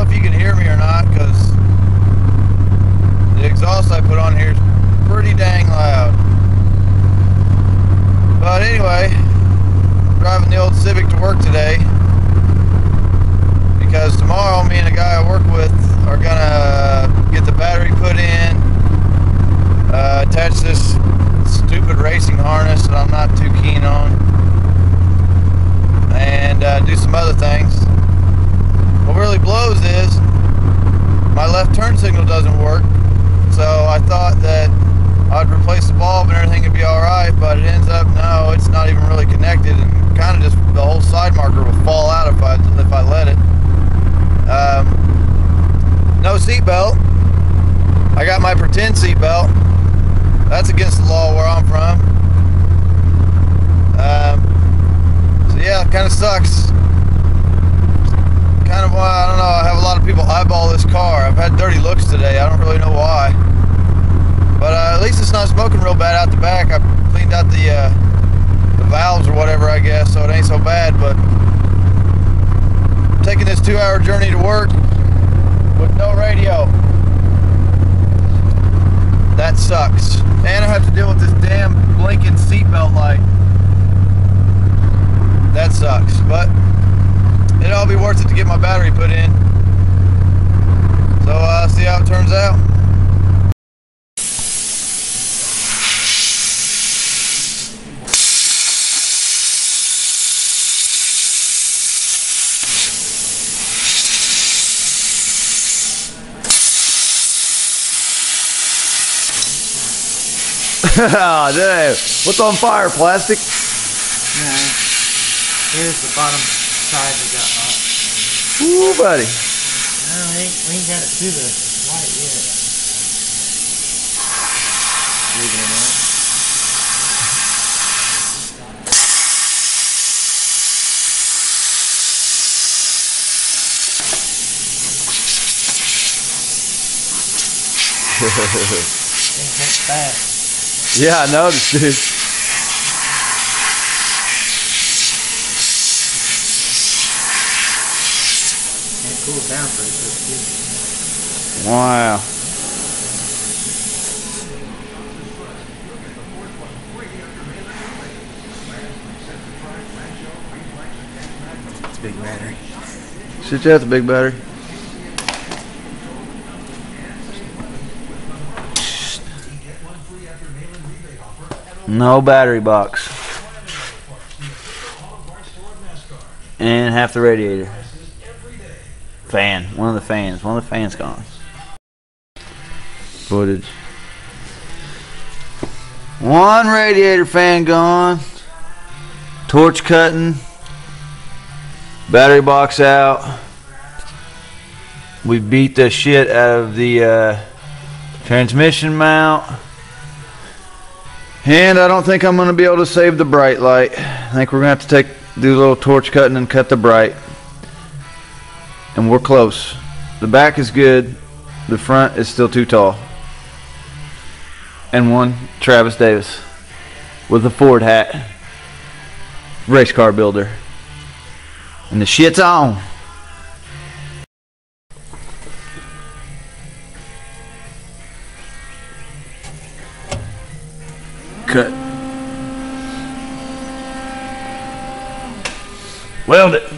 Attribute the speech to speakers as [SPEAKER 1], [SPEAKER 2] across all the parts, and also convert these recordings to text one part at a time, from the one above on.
[SPEAKER 1] if you can hear me or not, because the exhaust I put on here is pretty dang loud. But anyway, I'm driving the old Civic to work today because tomorrow me and a guy I work with are gonna get the battery put in, attach this stupid racing harness that I'm not too keen on, and do some other things. What really blows is my left turn signal doesn't work, so I thought that I'd replace the bulb and everything would be alright, but it ends up, no, it's not even really connected, and kind of just the whole side marker will fall out if I let it. No seat belt. I got my pretend seat belt. That's against the law where I'm from. So yeah, it kind of sucks. Kind of why, I don't know, I have a lot of people eyeball this car. I've had dirty looks today. I don't really know why. But at least it's not smoking real bad out the back. I cleaned out the valves or whatever, I guess, so it ain't so bad. But I'm taking this 2-hour journey to work with no radio. That sucks. And I have to deal with this damn blinking seatbelt light. That sucks. But it'll all be worth it to get my battery put in. So see how it turns out.
[SPEAKER 2] Oh, dude. What's on fire? Plastic?
[SPEAKER 3] No. Here's the bottom side we got hot.
[SPEAKER 2] Ooh, buddy.
[SPEAKER 3] No, we ain't got it through the light yet. Believe it or not. Things went fast.
[SPEAKER 2] Yeah, I noticed, dude.
[SPEAKER 3] And it cooled down pretty quick too.
[SPEAKER 2] Wow.
[SPEAKER 3] It's a big battery.
[SPEAKER 2] Shit, yeah, that's a big battery. No battery box. And half the radiator. Fan. One of the fans gone. Footage. One radiator fan gone. Torch cutting. Battery box out. We beat the shit out of the transmission mount. And I don't think I'm going to be able to save the bright light. I think we're going to have to do a little torch cutting and cut the bright. And we're close. The back is good. The front is still too tall. And one Travis Davis with a Ford hat. Race car builder. And the shit's on. Cut. Weld it.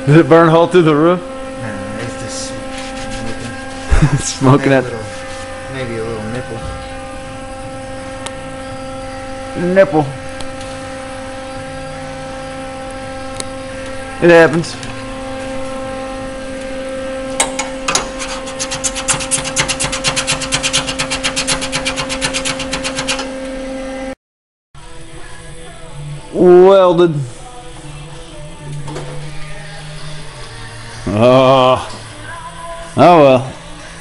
[SPEAKER 2] Did it burn a hole through the roof?
[SPEAKER 3] No, it's just smoking.
[SPEAKER 2] Smoking at
[SPEAKER 3] Maybe a little nipple.
[SPEAKER 2] nipple. It happens. Welded. Oh well,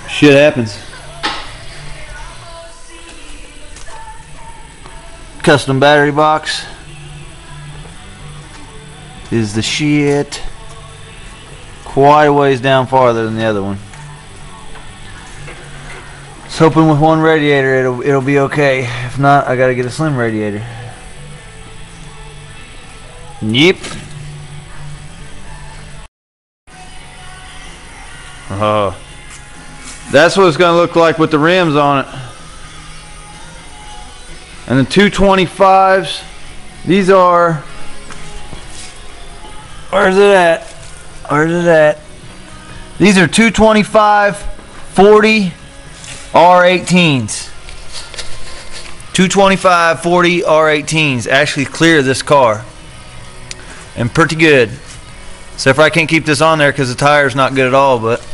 [SPEAKER 2] shit happens. Custom battery box is the shit. Quite a ways down farther than the other one. Just hoping with one radiator it'll be okay. If not, I gotta get a slim radiator. Yep. Oh, that's what it's gonna look like with the rims on it. And the 225s, these are, where's it at? Where's it at? These are 225 40 R18s. 225 40 R18s actually clear this car. And pretty good. Except for I can't keep this on there because the tire's not good at all, but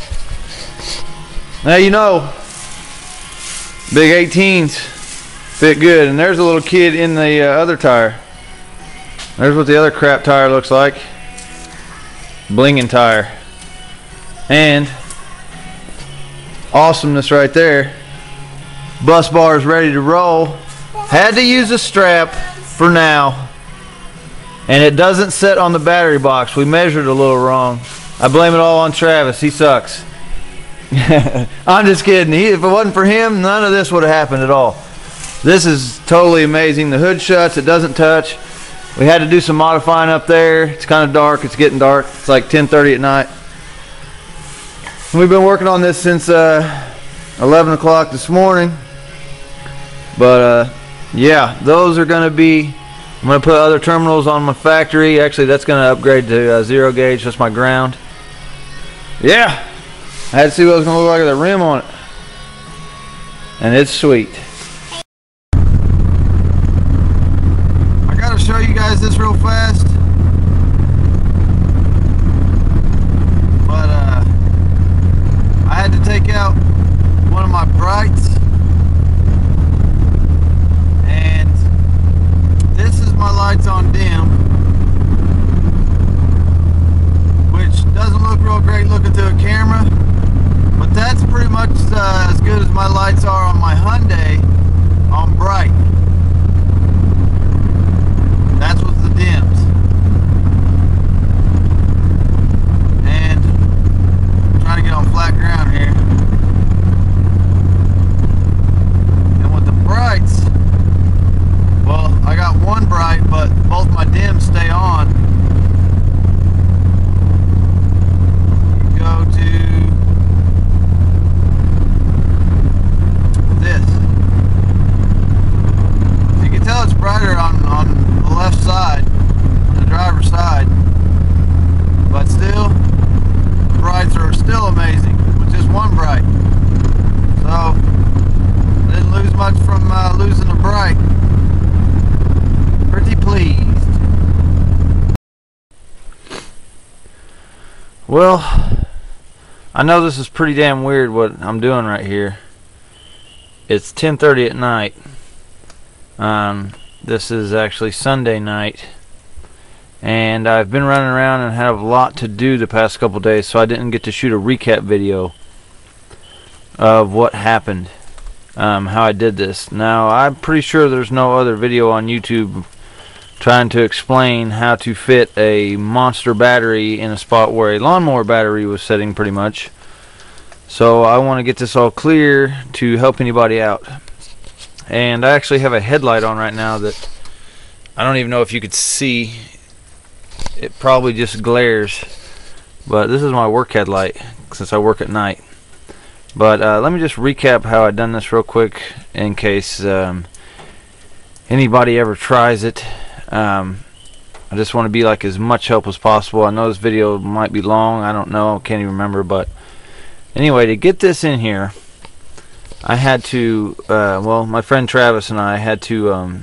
[SPEAKER 2] now you know. Big 18s fit good. And there's a little kid in the other tire. There's what the other crap tire looks like. Blinging tire. And awesomeness right there. Bus bar is ready to roll. Had to use a strap for now. And it doesn't sit on the battery box. We measured a little wrong. I blame it all on Travis. He sucks. I'm just kidding. If it wasn't for him, none of this would have happened at all. This is totally amazing. The hood shuts. It doesn't touch. We had to do some modifying up there. It's kind of dark. It's getting dark. It's like 10:30 at night. We've been working on this since 11 o'clock this morning. But yeah, those are going to be... I'm going to put other terminals on my factory. Actually, that's going to upgrade to 0 gauge. That's my ground. Yeah. I had to see what it was going to look like with the rim on it. And it's sweet. I got to show you guys this real fast. But I had to take out one of my brights. My lights on dim, which doesn't look real great looking to a camera, but that's pretty much as good as my lights are on my Hyundai on bright. That's what's the dims. And I'm trying to get on flat ground here. And with the brights, well, I got one bright, but both my dims stay on. Go to this. You can tell it's brighter on the left side, on the driver's side. But still, the brights are still amazing with just one bright. So, didn't lose much from losing the bright. Pretty pleased. Well, I know this is pretty damn weird what I'm doing right here. It's 10:30 at night. This is actually Sunday night, and I've been running around and had a lot to do the past couple days, so I didn't get to shoot a recap video of what happened, how I did this. Now, I'm pretty sure there's no other video on YouTube trying to explain how to fit a monster battery in a spot where a lawnmower battery was sitting pretty much. So I want to get this all clear to help anybody out. And I actually have a headlight on right now that I don't even know if you could see. It probably just glares. But this is my work headlight since I work at night. But let me just recap how I done this real quick in case anybody ever tries it. I just want to be like as much help as possible. I know this video might be long. I don't know. I can't even remember. But anyway, to get this in here, I had to, well, my friend Travis and I had to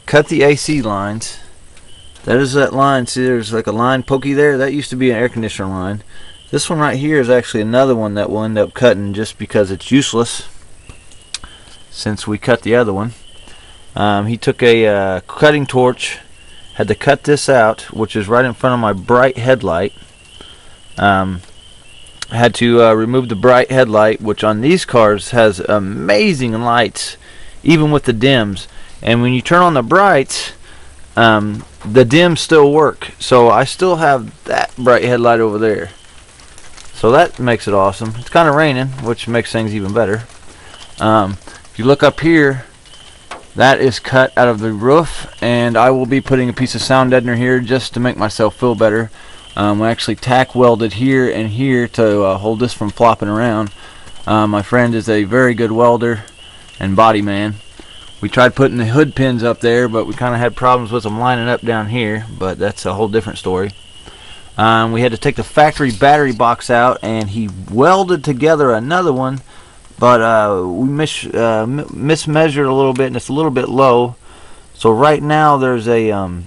[SPEAKER 2] cut the AC lines. That is that line. See, there's like a line pokey there. That used to be an air conditioner line. This one right here is actually another one that we'll end up cutting just because it's useless, since we cut the other one. He took a cutting torch, had to cut this out, which is right in front of my bright headlight. Had to remove the bright headlight, which on these cars has amazing lights, even with the dims. And when you turn on the brights, the dims still work. So I still have that bright headlight over there. So that makes it awesome. It's kind of raining, which makes things even better. If you look up here, that is cut out of the roof, and I will be putting a piece of sound deadener here just to make myself feel better. We actually tack welded here and here to hold this from flopping around. My friend is a very good welder and body man. We tried putting the hood pins up there, but we kind of had problems with them lining up down here, but that's a whole different story. We had to take the factory battery box out, and he welded together another one, but we mismeasured a little bit, and it's a little bit low. So right now there's a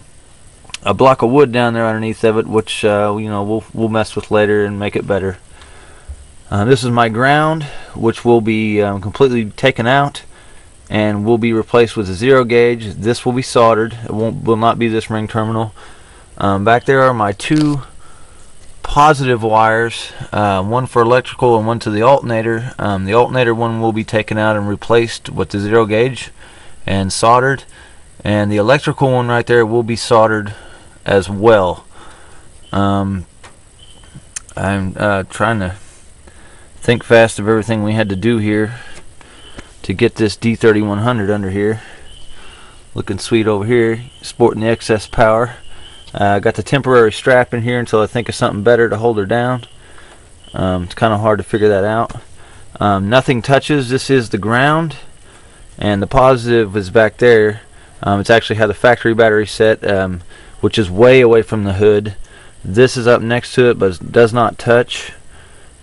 [SPEAKER 2] block of wood down there underneath of it, which you know, we'll mess with later and make it better. This is my ground, which will be completely taken out and will be replaced with a 0 gauge. This will be soldered. It will not be this ring terminal. Back there are my 2 positive wires, one for electrical and one to the alternator. The alternator one will be taken out and replaced with the 0 gauge and soldered, and the electrical one right there will be soldered as well. I'm trying to think fast of everything we had to do here to get this D3100 under here. Looking sweet over here, sporting the excess power. Got the temporary strap in here until I think of something better to hold her down. It's kind of hard to figure that out. Nothing touches. This is the ground, and the positive is back there. It's actually had the factory battery set, which is way away from the hood. This is up next to it, but it does not touch.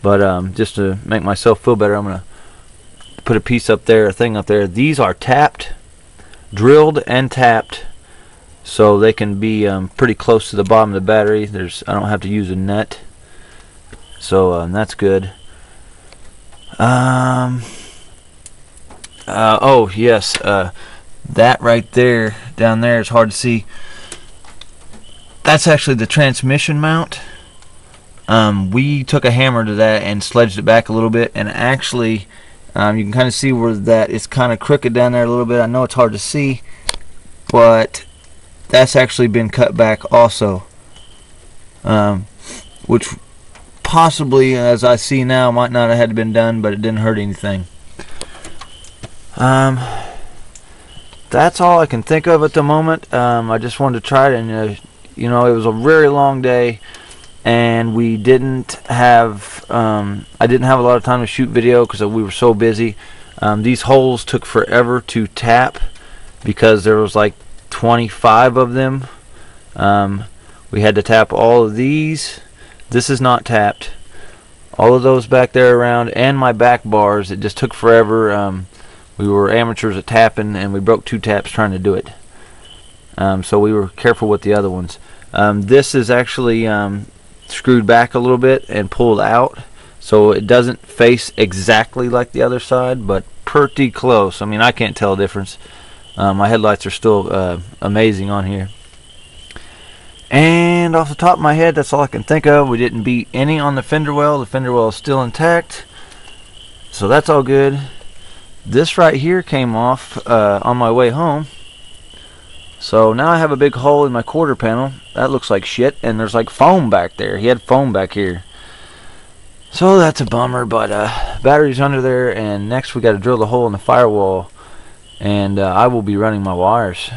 [SPEAKER 2] But just to make myself feel better, I'm going to put a piece up there, a thing up there. These are tapped, drilled and tapped, so they can be pretty close to the bottom of the battery. I don't have to use a nut, so that's good. Oh yes, that right there, down there, is hard to see. That's actually the transmission mount. We took a hammer to that and sledged it back a little bit, and actually you can kind of see where that is kind of crooked down there a little bit. I know it's hard to see, but that's actually been cut back also, which possibly, as I see now, might not have had to been done, but it didn't hurt anything. That's all I can think of at the moment. I just wanted to try it, and you know, it was a very long day, and we didn't have I didn't have a lot of time to shoot video because we were so busy. These holes took forever to tap because there was like 25 of them. We had to tap all of these. This is not tapped. All of those back there around, and my back bars, it just took forever. We were amateurs at tapping, and we broke 2 taps trying to do it. So we were careful with the other ones. This is actually screwed back a little bit and pulled out, so it doesn't face exactly like the other side, but pretty close. I mean, I can't tell a difference. My headlights are still amazing on here. And off the top of my head, that's all I can think of. We didn't beat any on the fender well. The fender well is still intact, so that's all good. This right here came off on my way home, so now I have a big hole in my quarter panel. That looks like shit, and there's like foam back there. He had foam back here, so that's a bummer. But battery's under there, and next we got to drill the hole in the firewall, and I will be running my wires.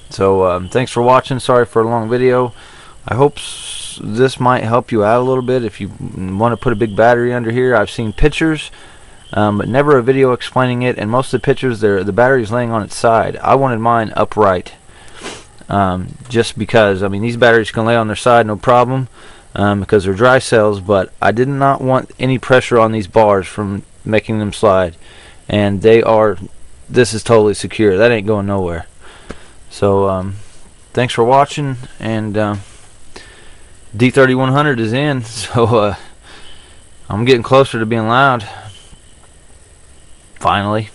[SPEAKER 2] So thanks for watching. Sorry for a long video. I hope this might help you out a little bit if you want to put a big battery under here. I've seen pictures, but never a video explaining it, and most of the pictures, the battery's laying on its side. I wanted mine upright, just because, I mean, these batteries can lay on their side no problem, because they're dry cells, but I did not want any pressure on these bars from making them slide, and this is totally secure. That ain't going nowhere. So thanks for watching, and D3100 is in, so I'm getting closer to being loud finally.